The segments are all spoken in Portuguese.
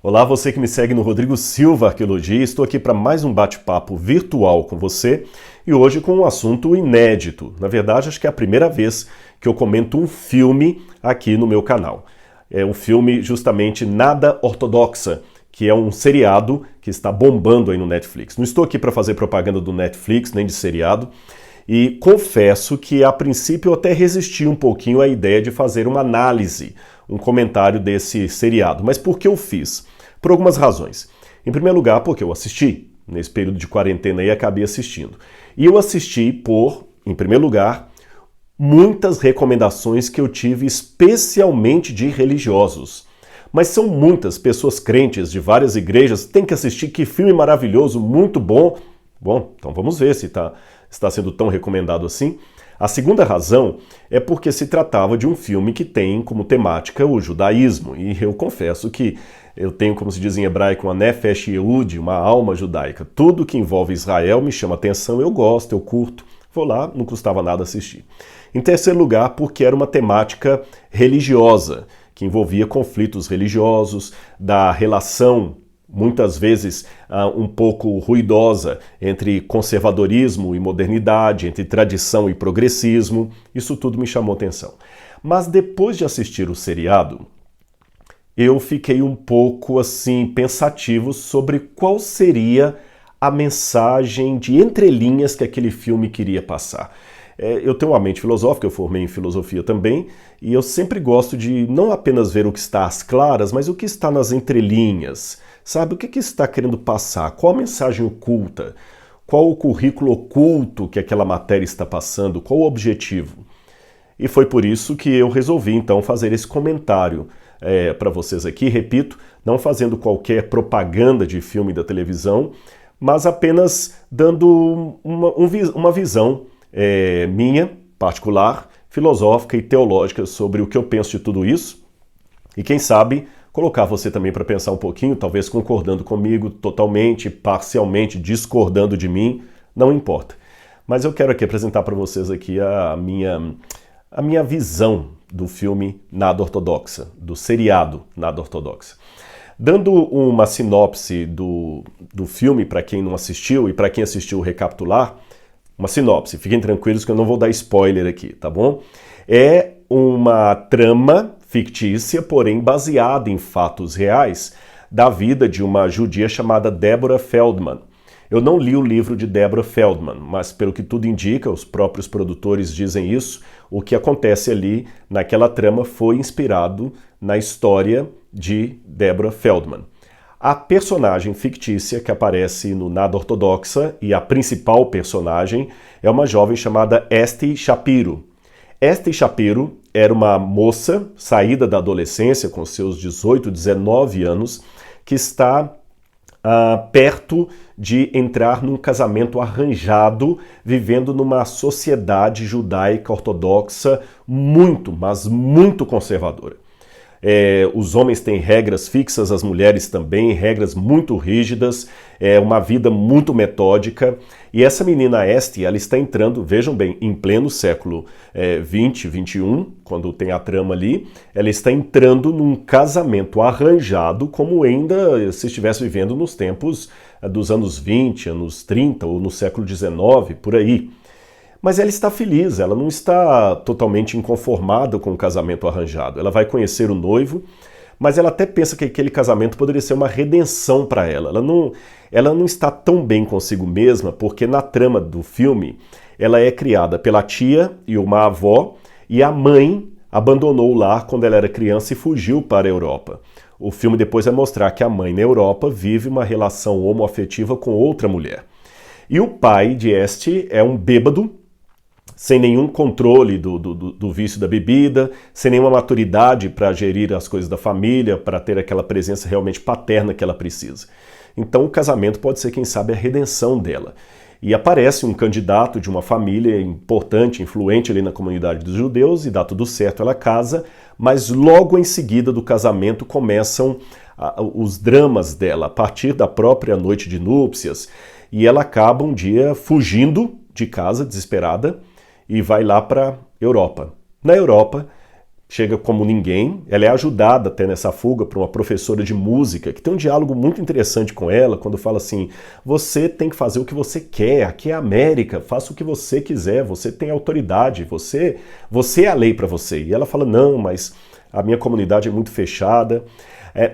Olá, você que me segue no Rodrigo Silva Arqueologia. Estou aqui para mais um bate-papo virtual com você e hoje com um assunto inédito. Na verdade, acho que é a primeira vez que eu comento um filme aqui no meu canal. É um filme justamente Nada Ortodoxa, que é um seriado que está bombando aí no Netflix. Não estou aqui para fazer propaganda do Netflix, nem de seriado, e confesso que a princípio eu até resisti um pouquinho à ideia de fazer uma análise, um comentário desse seriado. Mas por que eu fiz? Por algumas razões. Em primeiro lugar, porque eu assisti nesse período de quarentena e acabei assistindo. E eu assisti por, em primeiro lugar, muitas recomendações que eu tive especialmente de religiosos. Mas são muitas pessoas crentes de várias igrejas, tem que assistir, que filme maravilhoso, muito bom. Bom, então vamos ver se está sendo tão recomendado assim. A segunda razão é porque se tratava de um filme que tem como temática o judaísmo. E eu confesso que eu tenho, como se diz em hebraico, uma nefesh yehudi, uma alma judaica. Tudo que envolve Israel me chama atenção, eu gosto, eu curto. Vou lá, não custava nada assistir. Em terceiro lugar, porque era uma temática religiosa, que envolvia conflitos religiosos, da relação muitas vezes um pouco ruidosa entre conservadorismo e modernidade, entre tradição e progressismo. Isso tudo me chamou atenção. Mas depois de assistir o seriado, eu fiquei um pouco assim pensativo sobre qual seria a mensagem de entrelinhas que aquele filme queria passar. Eu tenho uma mente filosófica, eu formei em filosofia também, e eu sempre gosto de não apenas ver o que está às claras, mas o que está nas entrelinhas. Sabe, o que está querendo passar? Qual a mensagem oculta? Qual o currículo oculto que aquela matéria está passando? Qual o objetivo? E foi por isso que eu resolvi, então, fazer esse comentário para vocês aqui. Repito, não fazendo qualquer propaganda de filme da televisão, mas apenas dando uma visão minha, particular, filosófica e teológica sobre o que eu penso de tudo isso. E quem sabe colocar você também para pensar um pouquinho, talvez concordando comigo totalmente, parcialmente, discordando de mim, não importa. Mas eu quero aqui apresentar para vocês aqui a minha visão do filme Nada Ortodoxa, do seriado Nada Ortodoxa. Dando uma sinopse do filme para quem não assistiu e para quem assistiu recapitular, uma sinopse, fiquem tranquilos que eu não vou dar spoiler aqui, tá bom? É uma trama fictícia, porém baseada em fatos reais, da vida de uma judia chamada Deborah Feldman. Eu não li o livro de Deborah Feldman, mas pelo que tudo indica, os próprios produtores dizem isso, o que acontece ali naquela trama foi inspirado na história de Deborah Feldman. A personagem fictícia que aparece no Nada Ortodoxa, e a principal personagem, é uma jovem chamada Esti Shapiro. Esti Shapiro era uma moça saída da adolescência com seus 18, 19 anos, que está perto de entrar num casamento arranjado, vivendo numa sociedade judaica ortodoxa muito, mas muito conservadora. Os homens têm regras fixas, as mulheres também, regras muito rígidas, uma vida muito metódica. E essa menina Esti, ela está entrando, vejam bem, em pleno século 20, 21, quando tem a trama ali, ela está entrando num casamento arranjado como ainda se estivesse vivendo nos tempos dos anos 20, anos 30 ou no século 19, por aí. Mas ela está feliz, ela não está totalmente inconformada com o casamento arranjado. Ela vai conhecer o noivo, mas ela até pensa que aquele casamento poderia ser uma redenção para ela. Ela não está tão bem consigo mesma, porque na trama do filme ela é criada pela tia e uma avó, e a mãe abandonou o lar quando ela era criança e fugiu para a Europa. O filme depois vai mostrar que a mãe na Europa vive uma relação homoafetiva com outra mulher. E o pai de Esti é um bêbado, sem nenhum controle do vício da bebida, sem nenhuma maturidade para gerir as coisas da família, para ter aquela presença realmente paterna que ela precisa. Então o casamento pode ser, quem sabe, a redenção dela. E aparece um candidato de uma família importante, influente ali na comunidade dos judeus, e dá tudo certo, ela casa, mas logo em seguida do casamento começam os dramas dela, a partir da própria noite de núpcias, e ela acaba um dia fugindo de casa, desesperada, e vai lá para a Europa. Na Europa, chega como ninguém, ela é ajudada até nessa fuga por uma professora de música, que tem um diálogo muito interessante com ela, quando fala assim, você tem que fazer o que você quer, aqui é a América, faça o que você quiser, você tem autoridade, você é a lei para você. E ela fala, não, mas a minha comunidade é muito fechada.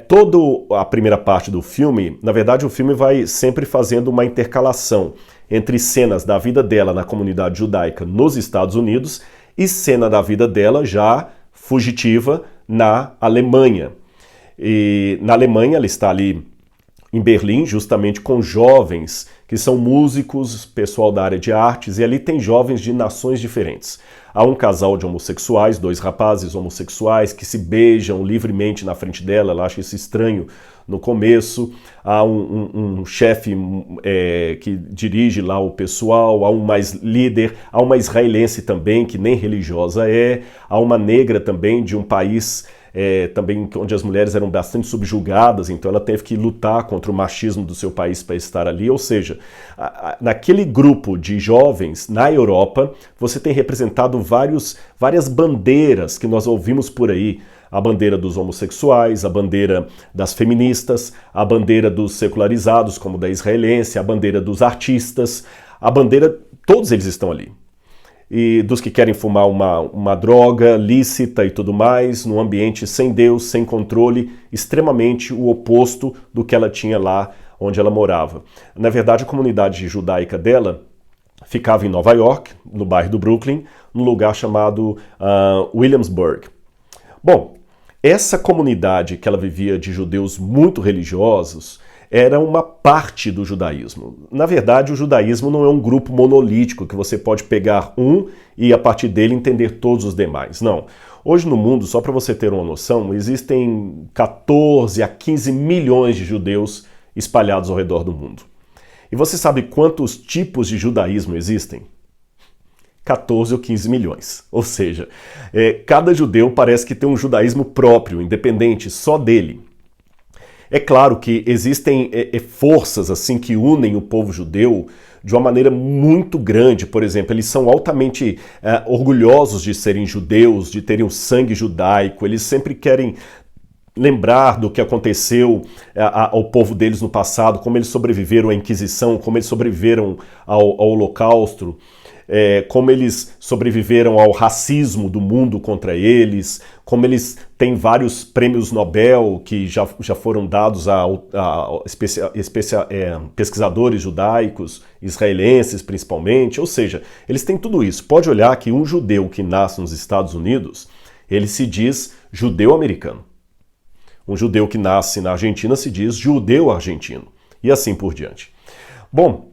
Toda a primeira parte do filme, na verdade o filme vai sempre fazendo uma intercalação entre cenas da vida dela na comunidade judaica nos Estados Unidos e cena da vida dela já fugitiva na Alemanha. E na Alemanha ela está ali em Berlim, justamente com jovens que são músicos, pessoal da área de artes, e ali tem jovens de nações diferentes. Há um casal de homossexuais, 2 rapazes homossexuais que se beijam livremente na frente dela, ela acha isso estranho no começo. Há um chefe que dirige lá o pessoal, há um mais líder, há uma israelense também, que nem religiosa há uma negra também de um país também onde as mulheres eram bastante subjugadas, então ela teve que lutar contra o machismo do seu país para estar ali, ou seja, naquele grupo de jovens na Europa, você tem representado várias bandeiras que nós ouvimos por aí, a bandeira dos homossexuais, a bandeira das feministas, a bandeira dos secularizados, como da israelense, a bandeira dos artistas, a bandeira, todos eles estão ali. E dos que querem fumar uma droga lícita e tudo mais, num ambiente sem Deus, sem controle, extremamente o oposto do que ela tinha lá onde ela morava. Na verdade, a comunidade judaica dela ficava em Nova York, no bairro do Brooklyn, num lugar chamado Williamsburg. Bom, essa comunidade que ela vivia de judeus muito religiosos era uma parte do judaísmo. Na verdade, o judaísmo não é um grupo monolítico que você pode pegar e a partir dele entender todos os demais. Não. Hoje no mundo, só para você ter uma noção, existem 14 a 15 milhões de judeus espalhados ao redor do mundo. E você sabe quantos tipos de judaísmo existem? 14 ou 15 milhões. Ou seja, cada judeu parece que tem um judaísmo próprio, independente, só dele. É claro que existem forças assim que unem o povo judeu de uma maneira muito grande. Por exemplo, eles são altamente orgulhosos de serem judeus, de terem o sangue judaico. Eles sempre querem lembrar do que aconteceu ao povo deles no passado, como eles sobreviveram à Inquisição, como eles sobreviveram ao Holocausto. Como eles sobreviveram ao racismo do mundo contra eles, como eles têm vários prêmios Nobel que já foram dados a pesquisadores judaicos, israelenses principalmente, ou seja, eles têm tudo isso. Pode olhar que um judeu que nasce nos Estados Unidos, ele se diz judeu-americano. Um judeu que nasce na Argentina se diz judeu-argentino, e assim por diante. Bom,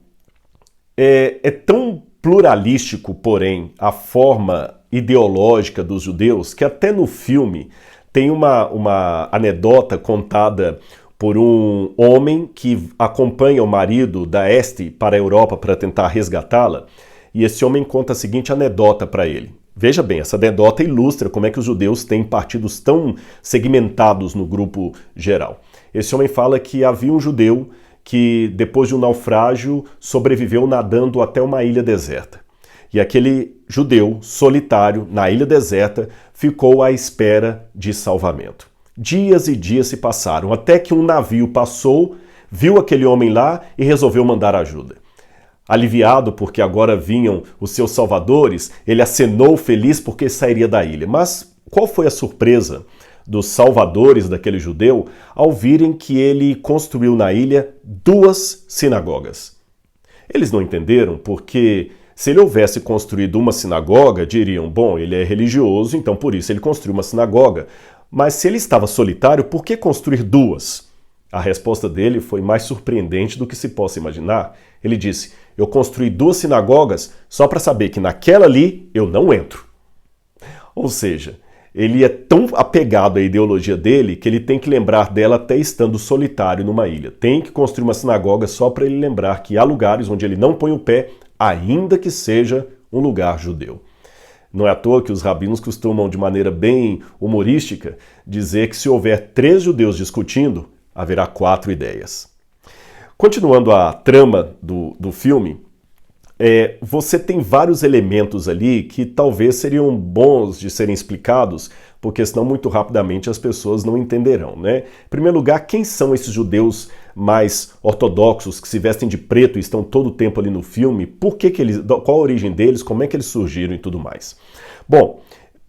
é tão pluralístico, porém, a forma ideológica dos judeus, que até no filme tem uma anedota contada por um homem que acompanha o marido da Este para a Europa para tentar resgatá-la, e esse homem conta a seguinte anedota para ele. Veja bem, essa anedota ilustra como é que os judeus têm partidos tão segmentados no grupo geral. Esse homem fala que havia um judeu que depois de um naufrágio sobreviveu nadando até uma ilha deserta. E aquele judeu solitário na ilha deserta ficou à espera de salvamento. Dias e dias se passaram, até que um navio passou, viu aquele homem lá e resolveu mandar ajuda. Aliviado porque agora vinham os seus salvadores, ele acenou feliz porque sairia da ilha. Mas qual foi a surpresa dos salvadores daquele judeu ao virem que ele construiu na ilha 2 sinagogas? Eles não entenderam porque se ele houvesse construído uma sinagoga, diriam, bom, ele é religioso, então por isso ele construiu uma sinagoga. Mas se ele estava solitário, por que construir 2? A resposta dele foi mais surpreendente do que se possa imaginar. Ele disse, eu construí 2 sinagogas só para saber que naquela ali eu não entro. Ou seja, ele é tão apegado à ideologia dele que ele tem que lembrar dela até estando solitário numa ilha. Tem que construir uma sinagoga só para ele lembrar que há lugares onde ele não põe o pé, ainda que seja um lugar judeu. Não é à toa que os rabinos costumam, de maneira bem humorística, dizer que se houver 3 judeus discutindo, haverá 4 ideias. Continuando a trama do filme, você tem vários elementos ali que talvez seriam bons de serem explicados porque senão muito rapidamente as pessoas não entenderão, né? Em primeiro lugar, quem são esses judeus mais ortodoxos que se vestem de preto e estão todo o tempo ali no filme? Por que eles, qual a origem deles, como é que eles surgiram e tudo mais? Bom,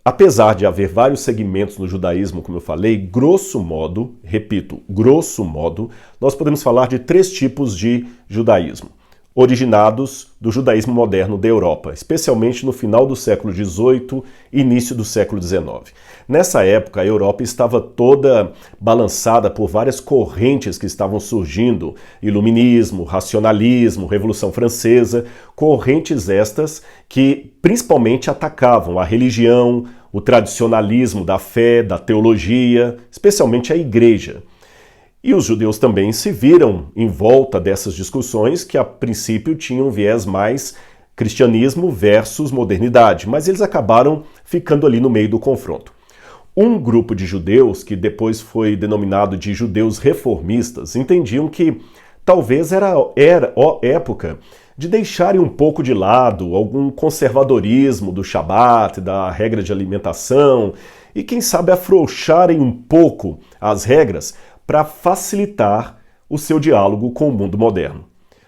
apesar de haver vários segmentos no judaísmo, como eu falei, grosso modo, repito, grosso modo, nós podemos falar de 3 tipos de judaísmo, originados do judaísmo moderno da Europa, especialmente no final do século XVIII e início do século XIX. Nessa época, a Europa estava toda balançada por várias correntes que estavam surgindo, iluminismo, racionalismo, Revolução Francesa, correntes estas que principalmente atacavam a religião, o tradicionalismo da fé, da teologia, especialmente a igreja. E os judeus também se viram em volta dessas discussões que a princípio tinham um viés mais cristianismo versus modernidade, mas eles acabaram ficando ali no meio do confronto. Um grupo de judeus, que depois foi denominado de judeus reformistas, entendiam que talvez era a época de deixarem um pouco de lado algum conservadorismo do Shabat, da regra de alimentação, e quem sabe afrouxarem um pouco as regras para facilitar o seu diálogo com o mundo moderno.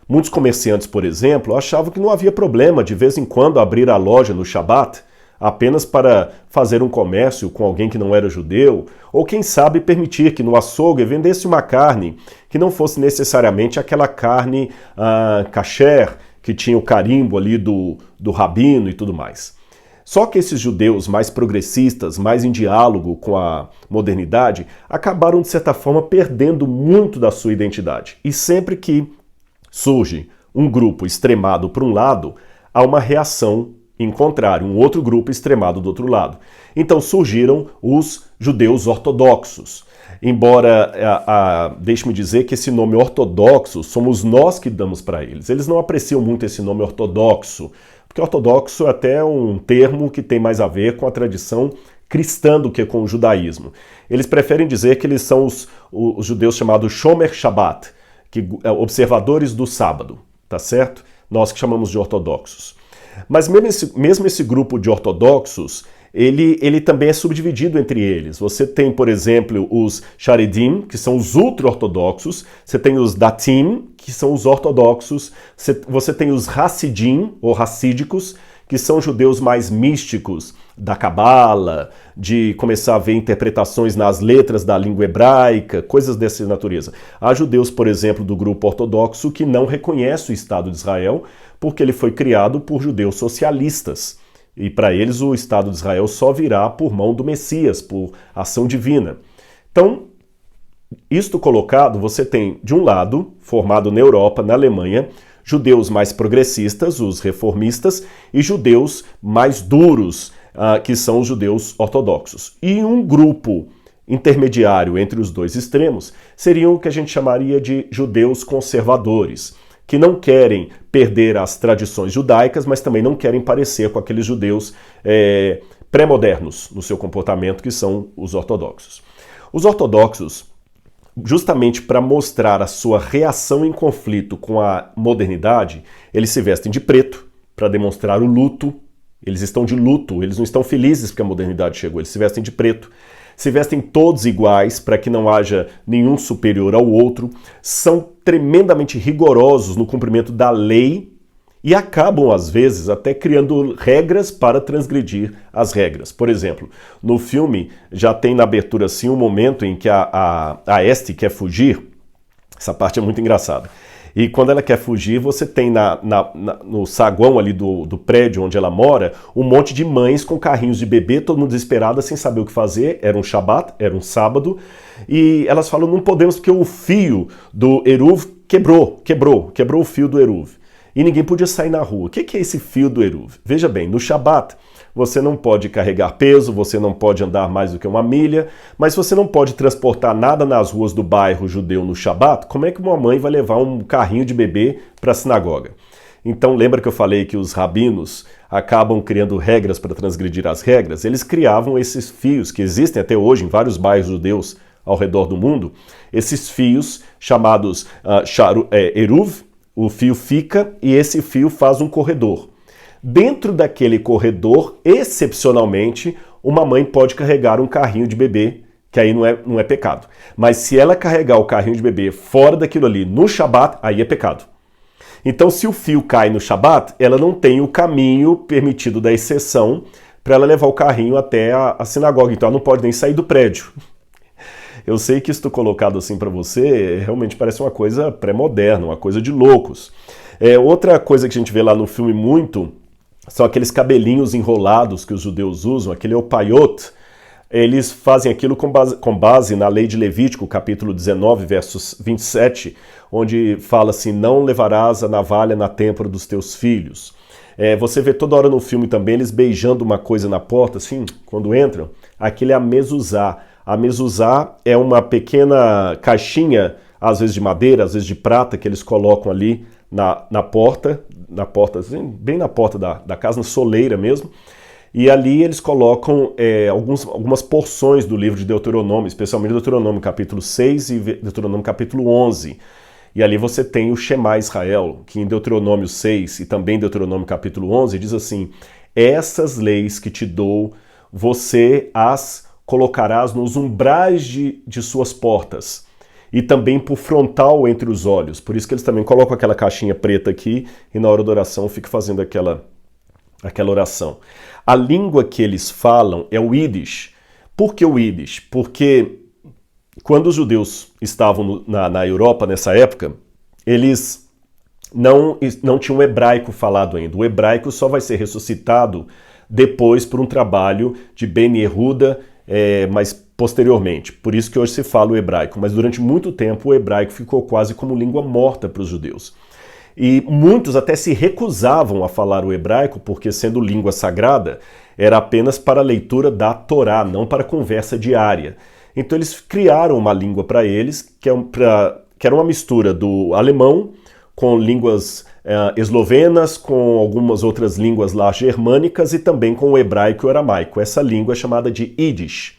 Muitos comerciantes, por exemplo, achavam que não havia problema de vez em quando abrir a loja no Shabat apenas para fazer um comércio com alguém que não era judeu, ou quem sabe permitir que no açougue vendesse uma carne que não fosse necessariamente aquela carne kasher, que tinha o carimbo ali do rabino e tudo mais. Só que esses judeus mais progressistas, mais em diálogo com a modernidade, acabaram, de certa forma, perdendo muito da sua identidade. E sempre que surge um grupo extremado para um lado, há uma reação em contrário, um outro grupo extremado do outro lado. Então surgiram os judeus ortodoxos. Embora, deixe-me dizer que esse nome ortodoxo somos nós que damos para eles. Eles não apreciam muito esse nome ortodoxo, porque ortodoxo é até um termo que tem mais a ver com a tradição cristã do que com o judaísmo. Eles preferem dizer que eles são os judeus chamados Shomer Shabbat, observadores do sábado, tá certo? Nós que chamamos de ortodoxos. Mas mesmo esse grupo de ortodoxos, ele também é subdividido entre eles. Você tem, por exemplo, os Charedim, que são os ultra-ortodoxos, você tem os Datim, que são os ortodoxos, você tem os Hassidim, ou racídicos, que são judeus mais místicos, da Cabala, de começar a ver interpretações nas letras da língua hebraica, coisas dessa natureza. Há judeus, por exemplo, do grupo ortodoxo que não reconhece o Estado de Israel, porque ele foi criado por judeus socialistas. E para eles o Estado de Israel só virá por mão do Messias, por ação divina. Então, isto colocado, você tem, de um lado, formado na Europa, na Alemanha, judeus mais progressistas, os reformistas, e judeus mais duros, que são os judeus ortodoxos. E um grupo intermediário entre os dois extremos seriam o que a gente chamaria de judeus conservadores, que não querem perder as tradições judaicas, mas também não querem parecer com aqueles judeus pré-modernos no seu comportamento, que são os ortodoxos. Os ortodoxos, justamente para mostrar a sua reação em conflito com a modernidade, eles se vestem de preto para demonstrar o luto. Eles estão de luto, eles não estão felizes porque a modernidade chegou, eles se vestem de preto. Se vestem todos iguais para que não haja nenhum superior ao outro, são tremendamente rigorosos no cumprimento da lei e acabam, às vezes, até criando regras para transgredir as regras. Por exemplo, no filme já tem na abertura assim um momento em que a Este quer fugir. Essa parte é muito engraçada. E quando ela quer fugir, você tem no saguão ali do prédio onde ela mora, um monte de mães com carrinhos de bebê, todo mundo desesperada, sem saber o que fazer. Era um Shabat, era um sábado. E elas falam, não podemos porque o fio do Eruv quebrou o fio do Eruv. E ninguém podia sair na rua. O que é esse fio do Eruv? Veja bem, no Shabat, você não pode carregar peso, você não pode andar mais do que 1 milha, mas você não pode transportar nada nas ruas do bairro judeu no Shabat. Como é que uma mãe vai levar um carrinho de bebê para a sinagoga? Então lembra que eu falei que os rabinos acabam criando regras para transgredir as regras? Eles criavam esses fios que existem até hoje em vários bairros judeus ao redor do mundo, esses fios chamados Eruv, o fio fica e esse fio faz um corredor. Dentro daquele corredor, excepcionalmente, uma mãe pode carregar um carrinho de bebê, que aí não é pecado. Mas se ela carregar o carrinho de bebê fora daquilo ali no Shabat, aí é pecado. Então, se o fio cai no Shabat, ela não tem o caminho permitido da exceção para ela levar o carrinho até a sinagoga. Então, ela não pode nem sair do prédio. Eu sei que isso colocado assim para você realmente parece uma coisa pré-moderna, uma coisa de loucos. Outra coisa que a gente vê lá no filme muito são aqueles cabelinhos enrolados que os judeus usam, aquele opaiot. Eles fazem aquilo com base na lei de Levítico, capítulo 19, versos 27, onde fala assim, não levarás a navalha na têmpora dos teus filhos. Você vê toda hora no filme também eles beijando uma coisa na porta, assim, quando entram. Aquilo é a mezuzá. A mezuzá é uma pequena caixinha, às vezes de madeira, às vezes de prata, que eles colocam ali na porta, assim, bem na porta da casa, na soleira mesmo. E ali eles colocam algumas porções do livro de Deuteronômio, especialmente Deuteronômio capítulo 6 e Deuteronômio capítulo 11. E ali você tem o Shema Israel, que em Deuteronômio 6 e também Deuteronômio capítulo 11 diz assim, essas leis que te dou, você as colocarás nos umbrais de suas portas e também por frontal entre os olhos. Por isso que eles também colocam aquela caixinha preta aqui e na hora da oração fica fazendo aquela oração. A língua que eles falam é o Yiddish. Por que o Yiddish? Porque quando os judeus estavam na Europa nessa época, eles não tinham o hebraico falado ainda. O hebraico só vai ser ressuscitado depois por um trabalho de Ben Yehuda, mas posteriormente. Por isso que hoje se fala o hebraico. Mas durante muito tempo o hebraico ficou quase como língua morta para os judeus. E muitos até se recusavam a falar o hebraico, porque sendo língua sagrada, era apenas para a leitura da Torá, não para a conversa diária. Então eles criaram uma língua para eles, que era uma mistura do alemão com línguas eslovenas, com algumas outras línguas lá germânicas e também com o hebraico e o aramaico. Essa língua é chamada de Yiddish.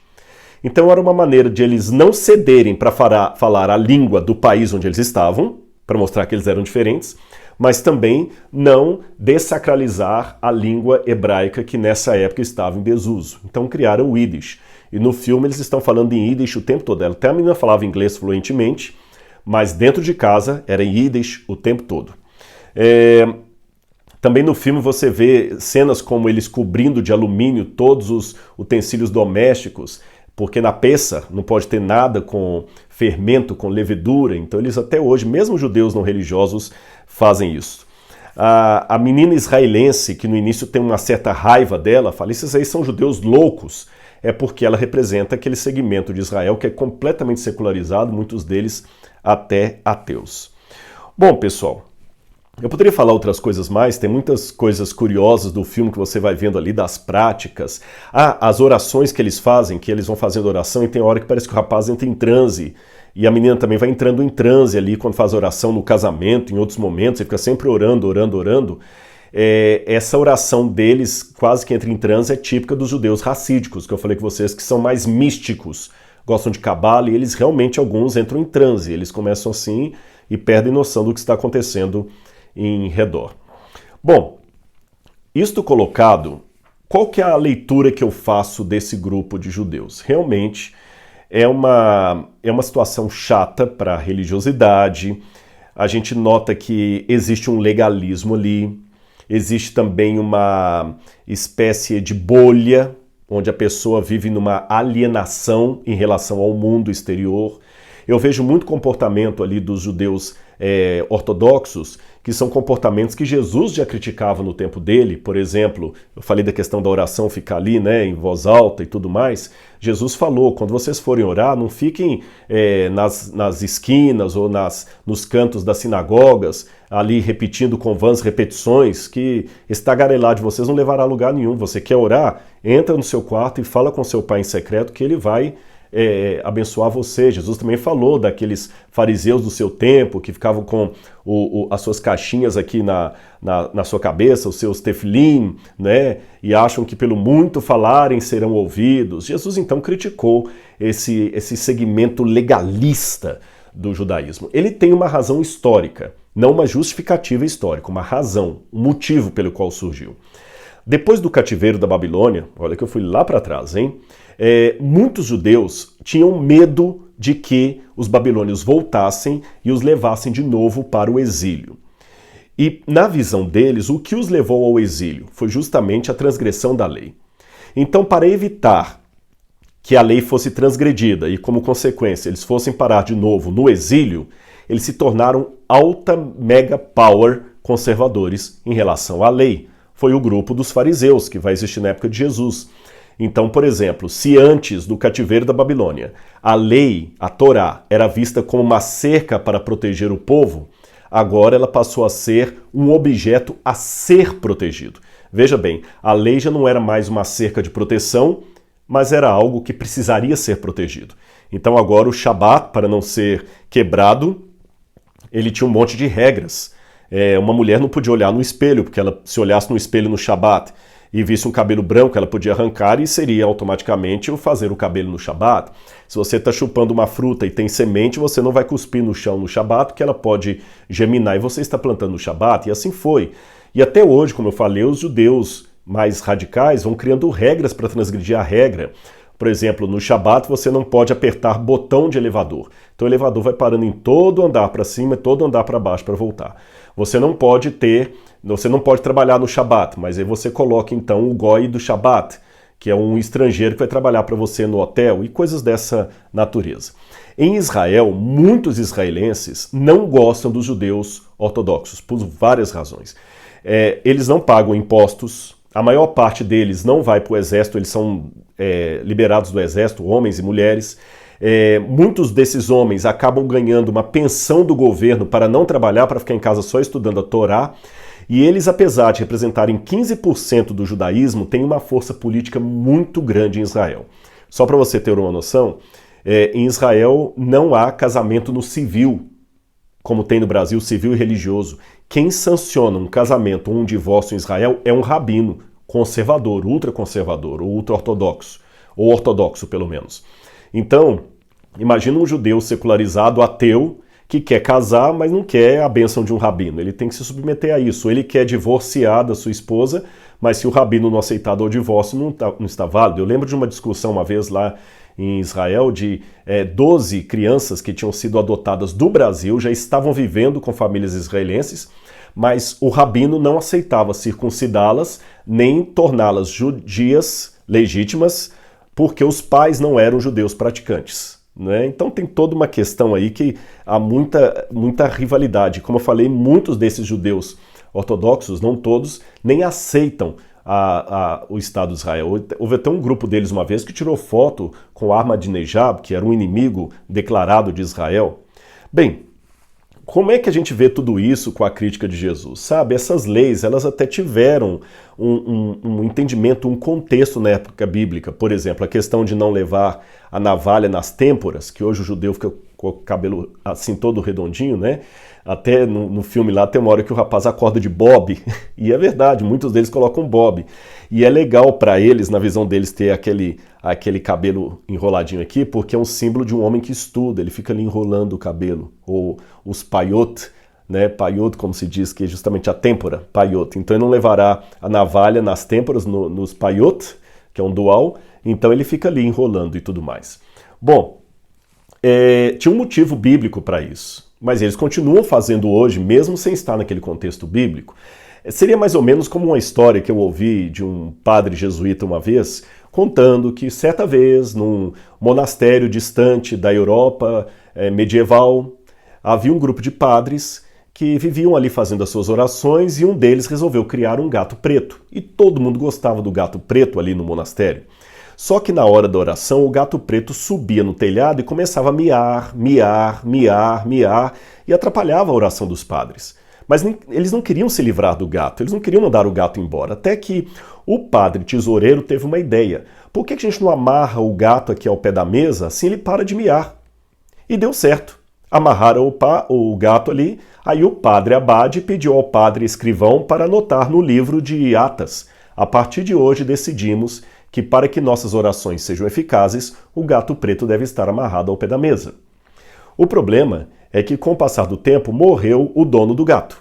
Então era uma maneira de eles não cederem para falar a língua do país onde eles estavam, para mostrar que eles eram diferentes, mas também não dessacralizar a língua hebraica que nessa época estava em desuso. Então criaram o Yiddish. E no filme eles estão falando em Yiddish o tempo todo. Até a menina falava inglês fluentemente, mas dentro de casa era em Yiddish o tempo todo. Também no filme você vê cenas como eles cobrindo de alumínio todos os utensílios domésticos, porque na peça não pode ter nada com fermento, com levedura, então eles até hoje, mesmo judeus não religiosos, fazem isso. A menina israelense, que no início tem uma certa raiva dela, fala, esses aí são judeus loucos, é porque ela representa aquele segmento de Israel que é completamente secularizado, muitos deles até ateus. Bom, pessoal, eu poderia falar outras coisas mais, tem muitas coisas curiosas do filme que você vai vendo ali, das práticas. As orações que eles fazem, que eles vão fazendo oração e tem hora que parece que o rapaz entra em transe. E a menina também vai entrando em transe ali quando faz oração no casamento, em outros momentos, e fica sempre orando, orando, orando. Essa oração deles, quase que entra em transe, é típica dos judeus racídicos, que eu falei com vocês que são mais místicos, gostam de cabala, e eles realmente, alguns, entram em transe. Eles começam assim e perdem noção do que está acontecendo em redor. Bom, isto colocado, qual que é a leitura que eu faço desse grupo de judeus? Realmente é uma situação chata para a religiosidade, a gente nota que existe um legalismo ali, existe também uma espécie de bolha, onde a pessoa vive numa alienação em relação ao mundo exterior. Eu vejo muito comportamento ali dos judeus ortodoxos, que são comportamentos que Jesus já criticava no tempo dele. Por exemplo, eu falei da questão da oração ficar ali, né, em voz alta e tudo mais. Jesus falou, quando vocês forem orar, não fiquem nas esquinas ou nos cantos das sinagogas, ali repetindo com vãs repetições, que esse tagarelar de vocês não levará a lugar nenhum. Você quer orar? Entra no seu quarto e fala com seu pai em secreto que ele vai abençoar você. Jesus também falou daqueles fariseus do seu tempo que ficavam com as suas caixinhas aqui na sua cabeça, os seus tefilim, né? E acham que pelo muito falarem serão ouvidos. Jesus então criticou esse segmento legalista do judaísmo. Ele tem uma razão histórica, não uma justificativa histórica, uma razão, um motivo pelo qual surgiu. Depois do cativeiro da Babilônia, olha que eu fui lá para trás, hein? Muitos judeus tinham medo de que os babilônios voltassem e os levassem de novo para o exílio. E, na visão deles, o que os levou ao exílio foi justamente a transgressão da lei. Então, para evitar que a lei fosse transgredida e, como consequência, eles fossem parar de novo no exílio, eles se tornaram alta mega power conservadores em relação à lei. Foi o grupo dos fariseus, que vai existir na época de Jesus. Então, por exemplo, se antes do cativeiro da Babilônia a lei, a Torá, era vista como uma cerca para proteger o povo, agora ela passou a ser um objeto a ser protegido. Veja bem, a lei já não era mais uma cerca de proteção, mas era algo que precisaria ser protegido. Então agora o Shabat, para não ser quebrado, ele tinha um monte de regras. Uma mulher não podia olhar no espelho, porque ela, se olhasse no espelho no Shabat e visse um cabelo branco, ela podia arrancar e seria automaticamente o fazer o cabelo no Shabat. Se você está chupando uma fruta e tem semente, você não vai cuspir no chão no Shabat, porque ela pode germinar e você está plantando no Shabat, e assim foi. E até hoje, como eu falei, os judeus mais radicais vão criando regras para transgredir a regra. Por exemplo, no Shabat você não pode apertar botão de elevador. Então o elevador vai parando em todo andar para cima e todo andar para baixo para voltar. Você não pode trabalhar no Shabat, mas aí você coloca então o goi do Shabat, que é um estrangeiro que vai trabalhar para você no hotel e coisas dessa natureza. Em Israel, muitos israelenses não gostam dos judeus ortodoxos, por várias razões. Eles não pagam impostos, a maior parte deles não vai para o exército, eles são liberados do exército, homens e mulheres. Muitos desses homens acabam ganhando uma pensão do governo para não trabalhar, para ficar em casa só estudando a Torá. E eles, apesar de representarem 15% do judaísmo, têm uma força política muito grande em Israel. Só para você ter uma noção, em Israel não há casamento no civil, como tem no Brasil, civil e religioso. Quem sanciona um casamento ou um divórcio em Israel é um rabino conservador, ultraconservador, ou ultra-ortodoxo, ou ortodoxo pelo menos. Então, imagina um judeu secularizado, ateu, que quer casar, mas não quer a bênção de um rabino. Ele tem que se submeter a isso. Ele quer divorciar da sua esposa, mas se o rabino não aceitar o divórcio, não está válido. Eu lembro de uma discussão uma vez lá em Israel de 12 crianças que tinham sido adotadas do Brasil, já estavam vivendo com famílias israelenses, mas o rabino não aceitava circuncidá-las, nem torná-las judias legítimas, porque os pais não eram judeus praticantes. Né? Então tem toda uma questão aí que há muita rivalidade. Como eu falei, muitos desses judeus ortodoxos, não todos, nem aceitam o Estado de Israel. Houve até um grupo deles uma vez que tirou foto com Ahmadinejad, que era um inimigo declarado de Israel. Bem, como é que a gente vê tudo isso com a crítica de Jesus? Sabe, essas leis, elas até tiveram um entendimento, um contexto na época bíblica. Por exemplo, a questão de não levar a navalha nas têmporas, que hoje o judeu fica com o cabelo assim todo redondinho, né? Até no filme lá tem uma hora que o rapaz acorda de bob, e é verdade, muitos deles colocam bob. E é legal para eles, na visão deles, ter aquele cabelo enroladinho aqui, porque é um símbolo de um homem que estuda, ele fica ali enrolando o cabelo. Ou os paiot, né? Paiot, como se diz, que é justamente a têmpora, paiot. Então ele não levará a navalha nas têmporas, nos paiot, que é um dual, então ele fica ali enrolando e tudo mais. Bom, tinha um motivo bíblico para isso. Mas eles continuam fazendo hoje, mesmo sem estar naquele contexto bíblico. Seria mais ou menos como uma história que eu ouvi de um padre jesuíta uma vez, contando que certa vez, num monastério distante da Europa medieval, havia um grupo de padres que viviam ali fazendo as suas orações e um deles resolveu criar um gato preto. E todo mundo gostava do gato preto ali no monastério. Só que na hora da oração, o gato preto subia no telhado e começava a miar, miar, miar, miar, e atrapalhava a oração dos padres. Mas eles não queriam se livrar do gato, eles não queriam mandar o gato embora. Até que o padre tesoureiro teve uma ideia. Por que a gente não amarra o gato aqui ao pé da mesa, assim ele para de miar? E deu certo. Amarraram o gato ali, aí o padre abade pediu ao padre escrivão para anotar no livro de atas. A partir de hoje decidimos que para que nossas orações sejam eficazes, o gato preto deve estar amarrado ao pé da mesa. O problema é que, com o passar do tempo, morreu o dono do gato.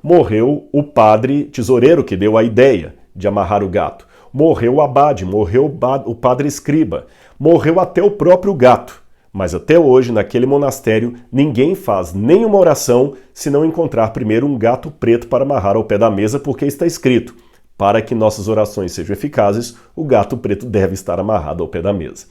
Morreu o padre tesoureiro que deu a ideia de amarrar o gato. Morreu o abade, morreu o padre escriba, morreu até o próprio gato. Mas até hoje, naquele monastério, ninguém faz nenhuma oração se não encontrar primeiro um gato preto para amarrar ao pé da mesa, porque está escrito: para que nossas orações sejam eficazes, o gato preto deve estar amarrado ao pé da mesa.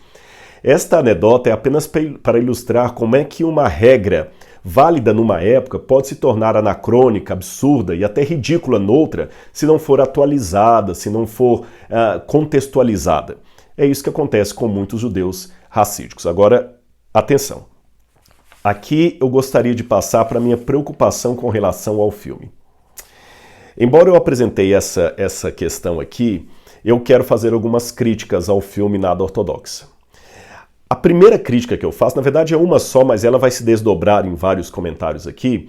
Esta anedota é apenas para ilustrar como é que uma regra válida numa época pode se tornar anacrônica, absurda e até ridícula noutra se não for atualizada, se não for contextualizada. É isso que acontece com muitos judeus racídicos. Agora, atenção. Aqui eu gostaria de passar para a minha preocupação com relação ao filme. Embora eu apresentei essa questão aqui, eu quero fazer algumas críticas ao filme Nada Ortodoxa. A primeira crítica que eu faço, na verdade é uma só, mas ela vai se desdobrar em vários comentários aqui,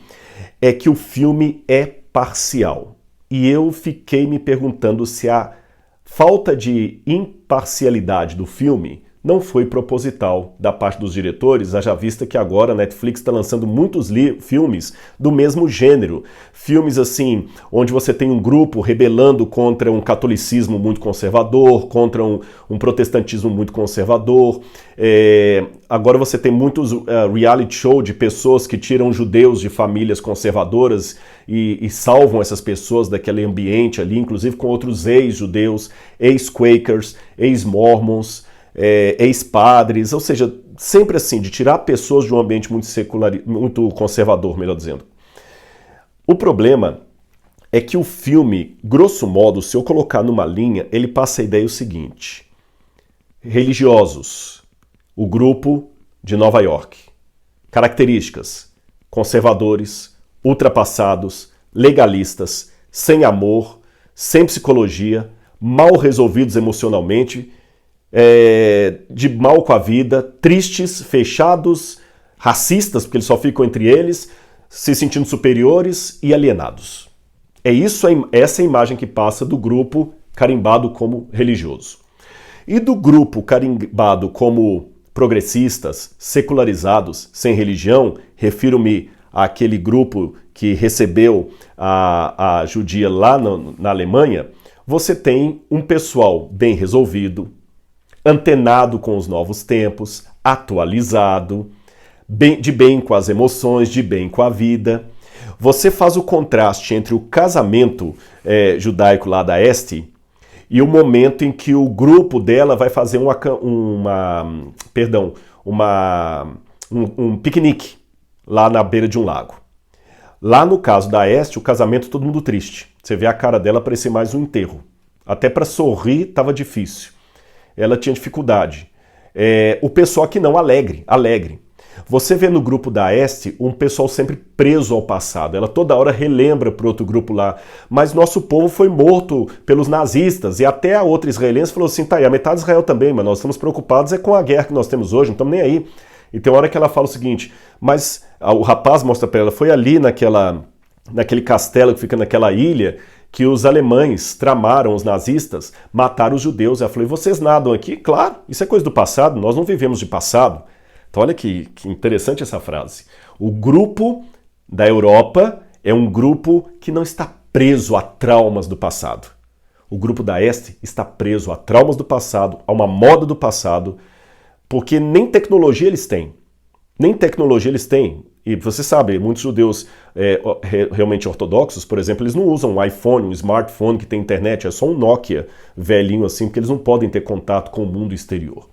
é que o filme é parcial. E eu fiquei me perguntando se a falta de imparcialidade do filme não foi proposital da parte dos diretores, haja vista que agora a Netflix está lançando muitos filmes do mesmo gênero. Filmes assim, onde você tem um grupo rebelando contra um catolicismo muito conservador, contra um protestantismo muito conservador. Agora você tem muitos reality show de pessoas que tiram judeus de famílias conservadoras e salvam essas pessoas daquele ambiente ali, inclusive com outros ex-judeus, ex-quakers, ex-mormons, ex-padres, ou seja, sempre assim, de tirar pessoas de um ambiente muito muito conservador, melhor dizendo. O problema é que o filme, grosso modo, se eu colocar numa linha, ele passa a ideia o seguinte: religiosos, o grupo de Nova York, características, conservadores, ultrapassados, legalistas, sem amor, sem psicologia, mal resolvidos emocionalmente, de mal com a vida, tristes, fechados, racistas, porque eles só ficam entre eles, se sentindo superiores e alienados. Essa é a imagem que passa do grupo carimbado como religioso. E do grupo carimbado como progressistas, secularizados, sem religião, refiro-me àquele grupo que recebeu a judia lá na Alemanha, você tem um pessoal bem resolvido, antenado com os novos tempos, atualizado, de bem com as emoções, de bem com a vida. Você faz o contraste entre o casamento judaico lá da Este e o momento em que o grupo dela vai fazer um piquenique lá na beira de um lago. Lá no caso da Este, o casamento todo mundo triste. Você vê a cara dela parecer mais um enterro. Até para sorrir estava difícil. Ela tinha dificuldade. O pessoal aqui não, alegre. Você vê no grupo da Este um pessoal sempre preso ao passado. Ela toda hora relembra para outro grupo lá. Mas nosso povo foi morto pelos nazistas. E até a outra israelense falou assim, tá, e a metade de Israel também, mas nós estamos preocupados com a guerra que nós temos hoje, não estamos nem aí. E tem uma hora que ela fala o seguinte, mas o rapaz mostra para ela, foi ali naquele castelo que fica naquela ilha, que os alemães tramaram, os nazistas, mataram os judeus. Ela falou, e vocês nadam aqui? Claro, isso é coisa do passado, nós não vivemos de passado. Então olha que interessante essa frase. O grupo da Europa é um grupo que não está preso a traumas do passado. O grupo da Este está preso a traumas do passado, a uma moda do passado, porque nem tecnologia eles têm. E você sabe, muitos judeus realmente ortodoxos, por exemplo, eles não usam um iPhone, um smartphone que tem internet, é só um Nokia velhinho assim, porque eles não podem ter contato com o mundo exterior.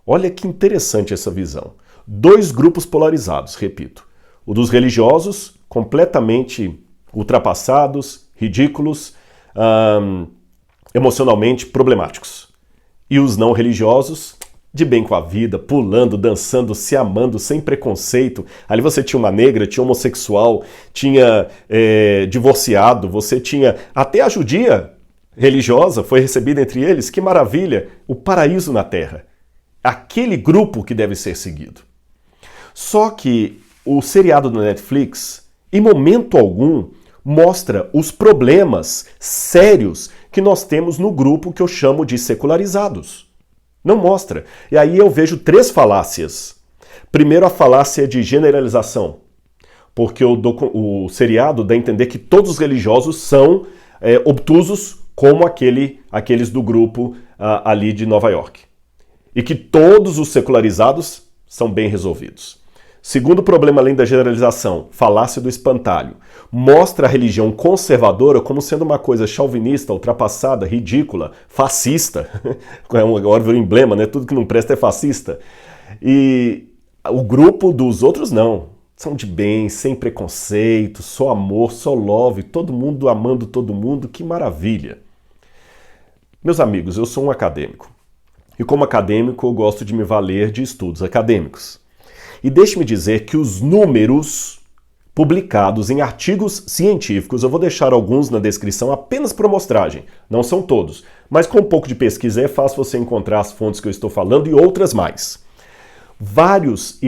Olha que interessante essa visão. Dois grupos polarizados, repito. O dos religiosos, completamente ultrapassados, ridículos, emocionalmente problemáticos. E os não religiosos, de bem com a vida, pulando, dançando, se amando, sem preconceito. Ali você tinha uma negra, tinha homossexual, tinha divorciado, você tinha até a judia religiosa foi recebida entre eles. Que maravilha! O paraíso na terra. Aquele grupo que deve ser seguido. Só que o seriado da Netflix, em momento algum, mostra os problemas sérios que nós temos no grupo que eu chamo de secularizados. Não mostra. E aí eu vejo três falácias. Primeiro, a falácia de generalização. Porque o seriado dá a entender que todos os religiosos são obtusos, como aqueles do grupo ali de Nova York. E que todos os secularizados são bem resolvidos. Segundo problema, além da generalização, falácia do espantalho. Mostra a religião conservadora como sendo uma coisa chauvinista, ultrapassada, ridícula, fascista. Agora virou emblema, né? Tudo que não presta é fascista. E o grupo dos outros não. São de bem, sem preconceito, só amor, só love, todo mundo amando todo mundo, que maravilha. Meus amigos, eu sou um acadêmico. E como acadêmico eu gosto de me valer de estudos acadêmicos. E deixe-me dizer que os números publicados em artigos científicos, eu vou deixar alguns na descrição apenas por amostragem, não são todos, mas com um pouco de pesquisa é fácil você encontrar as fontes que eu estou falando e outras mais. Vários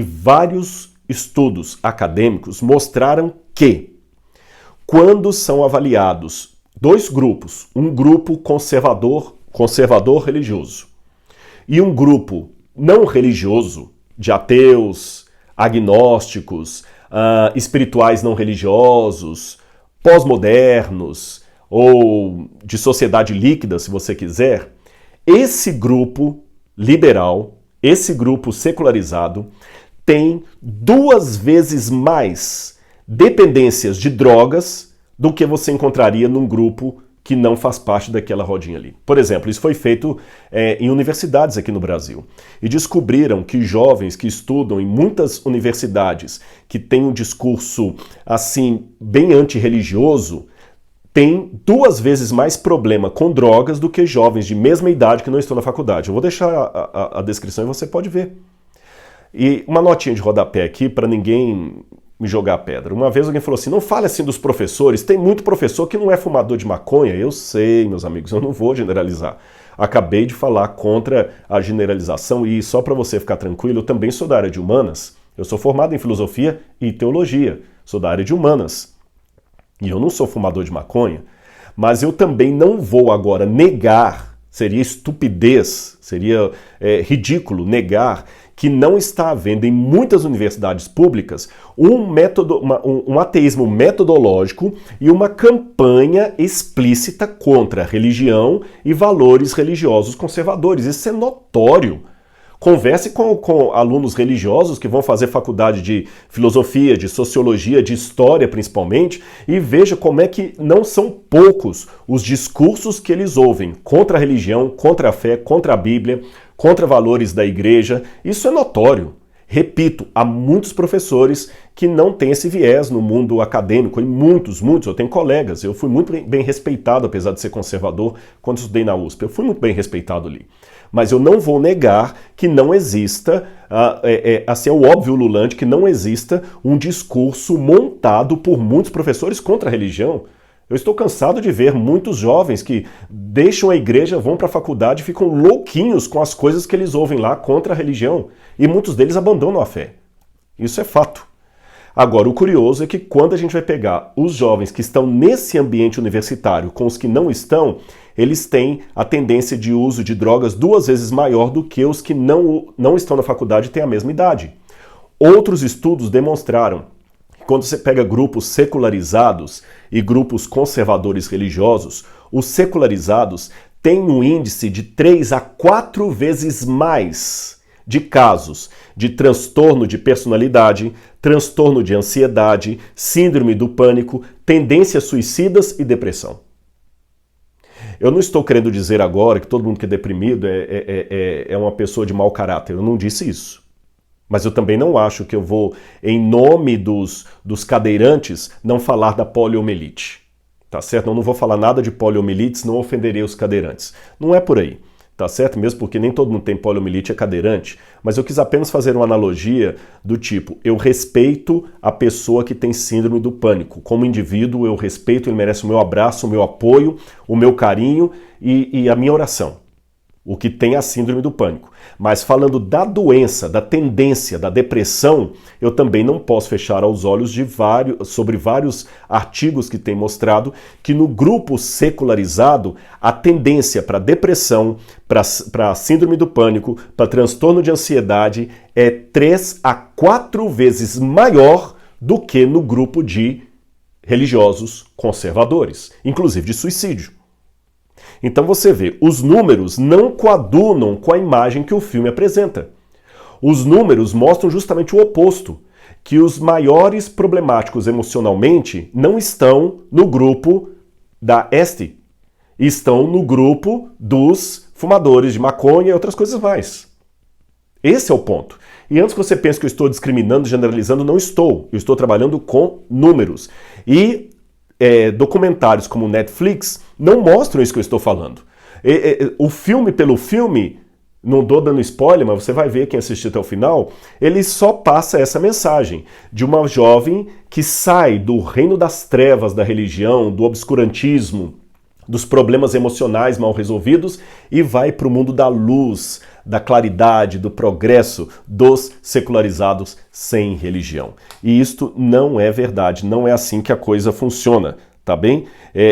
estudos acadêmicos mostraram que, quando são avaliados dois grupos, um grupo conservador religioso e um grupo não religioso, de ateus, agnósticos, espirituais não religiosos, pós-modernos ou de sociedade líquida, se você quiser, esse grupo liberal, esse grupo secularizado, tem 2 vezes mais dependências de drogas do que você encontraria num grupo que não faz parte daquela rodinha ali. Por exemplo, isso foi feito em universidades aqui no Brasil. E descobriram que jovens que estudam em muitas universidades que têm um discurso, assim, bem antirreligioso, têm 2 vezes mais problema com drogas do que jovens de mesma idade que não estão na faculdade. Eu vou deixar a descrição e você pode ver. E uma notinha de rodapé aqui para ninguém me jogar pedra. Uma vez alguém falou assim, não fale assim dos professores, tem muito professor que não é fumador de maconha. Eu sei, meus amigos, eu não vou generalizar. Acabei de falar contra a generalização e só para você ficar tranquilo, eu também sou da área de humanas. Eu sou formado em filosofia e teologia, sou da área de humanas. E eu não sou fumador de maconha, mas eu também não vou agora negar, seria estupidez, seria ridículo negar que não está havendo em muitas universidades públicas um ateísmo metodológico e uma campanha explícita contra a religião e valores religiosos conservadores. Isso é notório. Converse com alunos religiosos que vão fazer faculdade de filosofia, de sociologia, de história principalmente, e veja como é que não são poucos os discursos que eles ouvem contra a religião, contra a fé, contra a Bíblia, contra valores da igreja. Isso é notório. Repito, há muitos professores que não têm esse viés no mundo acadêmico, e muitos, eu tenho colegas, eu fui muito bem respeitado, apesar de ser conservador, quando estudei na USP, eu fui muito bem respeitado ali. Mas eu não vou negar que não exista, assim é o óbvio ululante, que não exista um discurso montado por muitos professores contra a religião. Eu estou cansado de ver muitos jovens que deixam a igreja, vão para a faculdade e ficam louquinhos com as coisas que eles ouvem lá contra a religião. E muitos deles abandonam a fé. Isso é fato. Agora, o curioso é que quando a gente vai pegar os jovens que estão nesse ambiente universitário com os que não estão, eles têm a tendência de uso de drogas 2 vezes maior do que os que não estão na faculdade e têm a mesma idade. Outros estudos demonstraram que quando você pega grupos secularizados e grupos conservadores religiosos, os secularizados têm um índice de 3 a 4 vezes mais de casos de transtorno de personalidade, transtorno de ansiedade, síndrome do pânico, tendências suicidas e depressão. Eu não estou querendo dizer agora que todo mundo que é deprimido é uma pessoa de mau caráter, eu não disse isso. Mas eu também não acho que eu vou, em nome dos cadeirantes, não falar da poliomielite. Tá certo? Eu não vou falar nada de poliomielite, não ofenderei os cadeirantes. Não é por aí. Tá certo? Mesmo porque nem todo mundo tem poliomielite, é cadeirante, mas eu quis apenas fazer uma analogia do tipo, eu respeito a pessoa que tem síndrome do pânico. Como indivíduo, eu respeito, ele merece o meu abraço, o meu apoio, o meu carinho e a minha oração. O que tem a síndrome do pânico. Mas falando da doença, da tendência, da depressão, eu também não posso fechar os olhos sobre vários artigos que têm mostrado que no grupo secularizado, a tendência para depressão, para síndrome do pânico, para transtorno de ansiedade é 3 a 4 vezes maior do que no grupo de religiosos conservadores, inclusive de suicídio. Então você vê, os números não coadunam com a imagem que o filme apresenta. Os números mostram justamente o oposto, que os maiores problemáticos emocionalmente não estão no grupo da este, estão no grupo dos fumadores de maconha e outras coisas mais. Esse é o ponto. E antes que você pense que eu estou discriminando, generalizando, não estou. Eu estou trabalhando com números. E documentários como Netflix não mostram isso que eu estou falando. O filme pelo filme, não estou dando spoiler, mas você vai ver quem assistir até o final, ele só passa essa mensagem de uma jovem que sai do reino das trevas da religião, do obscurantismo, dos problemas emocionais mal resolvidos e vai para o mundo da luz, da claridade, do progresso dos secularizados sem religião. E isto não é verdade, não é assim que a coisa funciona, tá bem?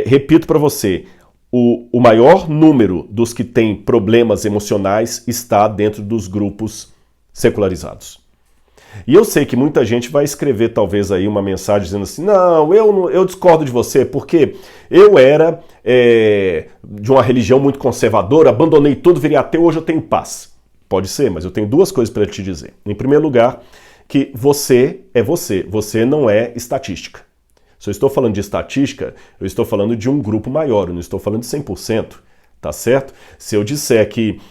Repito para você, o maior número dos que têm problemas emocionais está dentro dos grupos secularizados. E eu sei que muita gente vai escrever talvez aí uma mensagem dizendo assim, não, eu discordo de você porque eu era de uma religião muito conservadora, abandonei tudo, virei ateu, hoje eu tenho paz. Pode ser, mas eu tenho duas coisas para te dizer. Em primeiro lugar, que você é você não é estatística. Se eu estou falando de estatística, eu estou falando de um grupo maior, eu não estou falando de 100%. Tá certo? Se eu disser que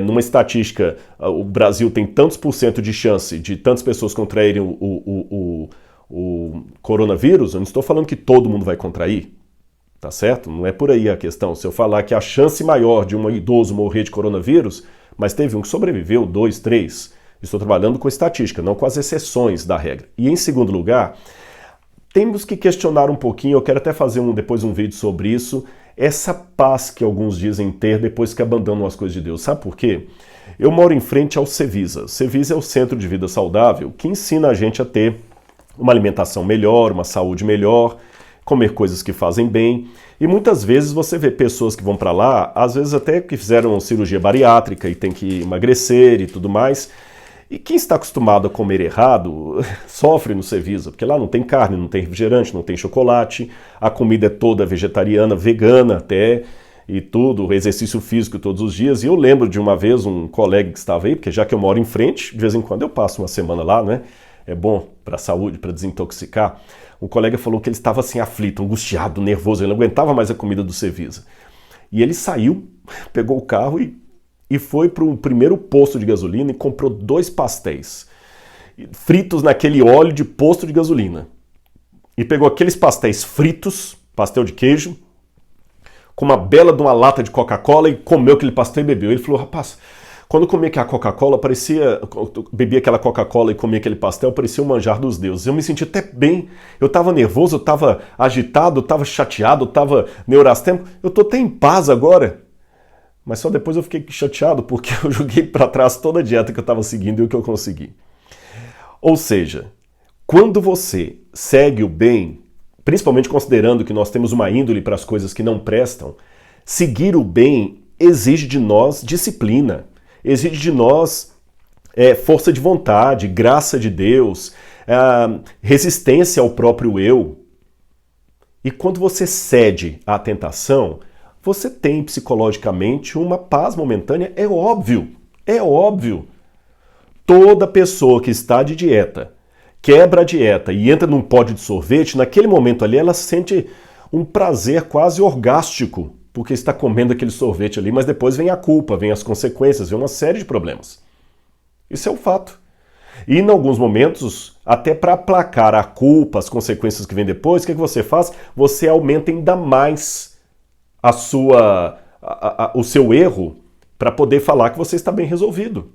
numa estatística o Brasil tem tantos por cento de chance de tantas pessoas contraírem o coronavírus, eu não estou falando que todo mundo vai contrair. Tá certo? Não é por aí a questão. Se eu falar que a chance maior de um idoso morrer de coronavírus, mas teve um que sobreviveu, 2, 3, estou trabalhando com estatística, não com as exceções da regra. E em segundo lugar, temos que questionar um pouquinho, eu quero até fazer depois um vídeo sobre isso, essa paz que alguns dizem ter depois que abandonam as coisas de Deus. Sabe por quê? Eu moro em frente ao Cevisa. Cevisa é o Centro de Vida Saudável que ensina a gente a ter uma alimentação melhor, uma saúde melhor, comer coisas que fazem bem. E muitas vezes você vê pessoas que vão para lá, às vezes até que fizeram cirurgia bariátrica e tem que emagrecer e tudo mais. E quem está acostumado a comer errado sofre no Cevisa, porque lá não tem carne, não tem refrigerante, não tem chocolate, a comida é toda vegetariana, vegana até, e tudo, exercício físico todos os dias. E eu lembro de uma vez um colega que estava aí, porque já que eu moro em frente, de vez em quando eu passo uma semana lá, né? É bom para a saúde, para desintoxicar. Um colega falou que ele estava assim aflito, angustiado, nervoso, ele não aguentava mais a comida do Cevisa. E ele saiu, pegou o carro e foi para um primeiro posto de gasolina e comprou 2 pastéis fritos naquele óleo de posto de gasolina. E pegou aqueles pastéis fritos, pastel de queijo, com uma bela de uma lata de Coca-Cola e comeu aquele pastel e bebeu. Ele falou, rapaz, quando eu comia aquela Coca-Cola, bebia aquela Coca-Cola e comia aquele pastel, parecia o manjar dos deuses. Eu me senti até bem, eu estava nervoso, eu estava agitado, eu estava chateado, eu estava neurastênico, eu estou até em paz agora. Mas só depois eu fiquei chateado porque eu joguei para trás toda a dieta que eu estava seguindo e o que eu consegui. Ou seja, quando você segue o bem, principalmente considerando que nós temos uma índole para as coisas que não prestam, seguir o bem exige de nós disciplina, exige de nós força de vontade, graça de Deus, resistência ao próprio eu. E quando você cede à tentação, você tem psicologicamente uma paz momentânea, é óbvio, é óbvio. Toda pessoa que está de dieta, quebra a dieta e entra num pote de sorvete, naquele momento ali ela sente um prazer quase orgástico, porque está comendo aquele sorvete ali, mas depois vem a culpa, vem as consequências, vem uma série de problemas. Isso é um fato. E em alguns momentos, até para aplacar a culpa, as consequências que vêm depois, o que você faz? Você aumenta ainda mais o seu erro para poder falar que você está bem resolvido.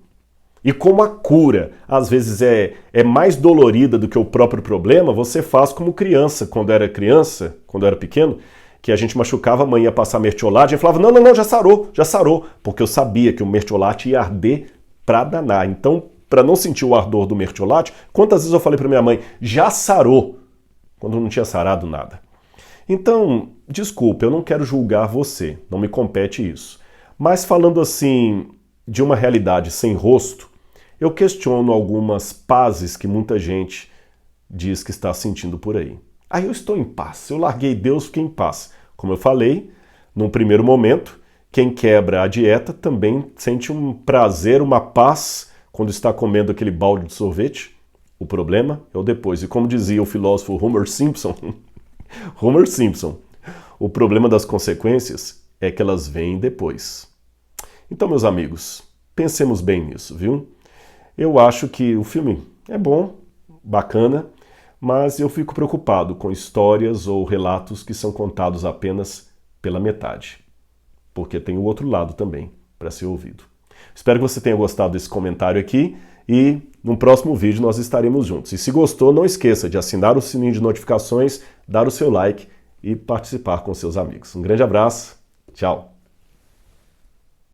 E como a cura às vezes é mais dolorida do que o próprio problema, você faz como criança, quando era pequeno, que a gente machucava, a mãe ia passar mertiolate, e falava, não, já sarou, porque eu sabia que o mertiolate ia arder pra danar. Então, para não sentir o ardor do mertiolate, quantas vezes eu falei para minha mãe, já sarou, quando não tinha sarado nada. Então, desculpe, eu não quero julgar você, não me compete isso. Mas falando assim, de uma realidade sem rosto, eu questiono algumas pazes que muita gente diz que está sentindo por aí. Aí eu estou em paz, eu larguei Deus, fiquei em paz. Como eu falei, Num primeiro momento, quem quebra a dieta também sente um prazer, uma paz quando está comendo aquele balde de sorvete. O problema é o depois. E como dizia o filósofo Homer Simpson, Homer Simpson, o problema das consequências é que elas vêm depois. Então, meus amigos, pensemos bem nisso, viu? Eu acho que o filme é bom, bacana, mas eu fico preocupado com histórias ou relatos que são contados apenas pela metade, porque tem o outro lado também para ser ouvido. Espero que você tenha gostado desse comentário aqui e no próximo vídeo nós estaremos juntos. E se gostou, não esqueça de assinar o sininho de notificações, dar o seu like e participar com seus amigos. Um grande abraço, tchau!